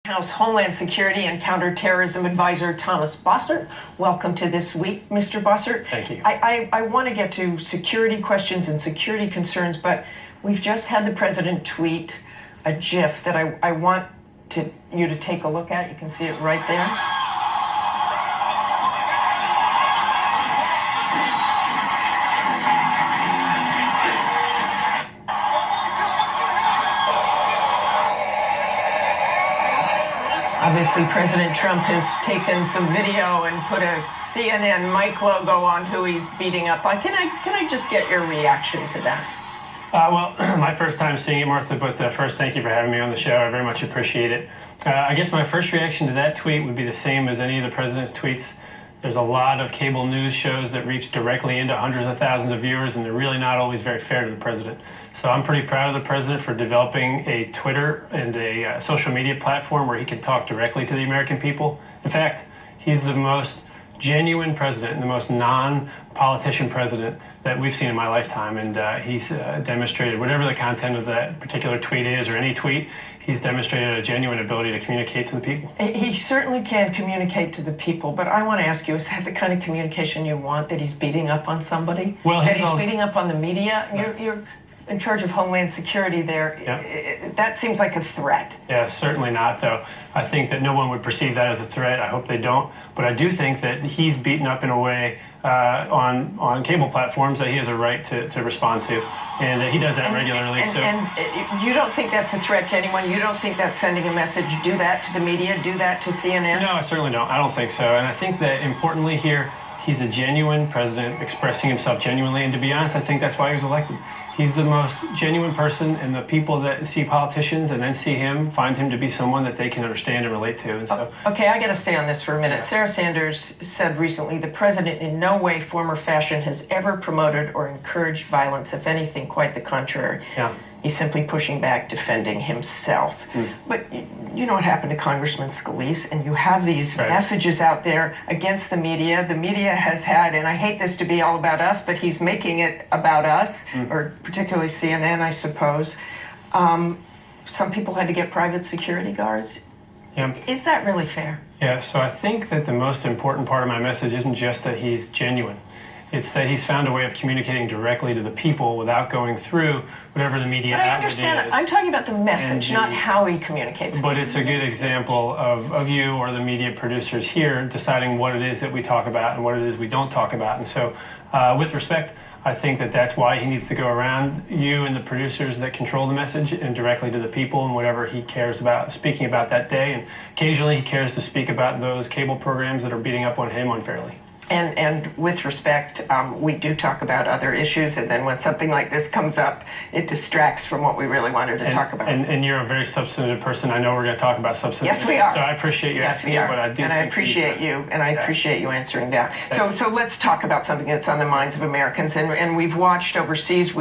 House Homeland Security and Counterterrorism Advisor Thomas Bossert. Welcome to This Week, Mr. Bossert. Thank you. I want to get to security questions and security concerns, but we've just had the president tweet a GIF that I want you to take a look at. You can see it right there. Obviously, President Trump has taken some video and put a CNN mic logo on who he's beating up. Can I just get your reaction to that? Well, my first time seeing it, Martha, but first, thank you for having me on the show. I very much appreciate it. I guess my first reaction to that tweet would be the same as any of the president's tweets. There's a lot of cable news shows that reach directly into hundreds of thousands of viewers, and they're really not always very fair to the president. So I'm pretty proud of the president for developing a Twitter and a social media platform where he can talk directly to the American people. In fact, he's the most genuine president and the most non-politician president that we've seen in my lifetime, and he's demonstrated, whatever the content of that particular tweet is or any tweet, he's demonstrated a genuine ability to communicate to the people. He certainly can communicate to the people, but I want to ask you, is that the kind of communication you want, that he's beating up on somebody? Well, that he's beating up on the media? You're in charge of Homeland Security there. Yeah. That seems like a threat. Yeah, certainly not, though. I think that no one would perceive that as a threat. I hope they don't. But I do think that he's beaten up in a way on cable platforms that he has a right to respond to. And he does that regularly. And you don't think that's a threat to anyone? You don't think that's sending a message? Do that to the media? Do that to CNN? No, I certainly don't. I don't think so. And I think that importantly here, he's a genuine president expressing himself genuinely. And to be honest, I think that's why he was elected. He's the most genuine person, and the people that see politicians and then see him find him to be someone that they can understand and relate to. And so, okay, I got to stay on this for a minute. Yeah. Sarah Sanders said recently, the president in no way, form, or fashion has ever promoted or encouraged violence. If anything, quite the contrary. Yeah. He's simply pushing back, defending himself. But you know what happened to Congressman Scalise, and you have these messages out there against the media. The media has had, and I hate this to be all about us, but he's making it about us, or particularly CNN, I suppose. Some people had to get private security guards. Yeah. Is that really fair? Yeah, so I think that the most important part of my message isn't just that he's genuine. It's that he's found a way of communicating directly to the people without going through whatever the media outlet is. But I understand. I'm talking about the message, not how he communicates. But it's a good example of you or the media producers here deciding what it is that we talk about and what it is we don't talk about. And so, with respect, I think that that's why he needs to go around you and the producers that control the message and directly to the people and whatever he cares about speaking about that day. And occasionally he cares to speak about those cable programs that are beating up on him unfairly. And with respect, we do talk about other issues, and then when something like this comes up, it distracts from what we really wanted to talk about. And you're a very substantive person. I know we're going to talk about substantive issues. Yes, we are. So I appreciate you asking me, but I do. And I appreciate you, and I appreciate you answering that. So let's talk about something that's on the minds of Americans, and we've watched overseas.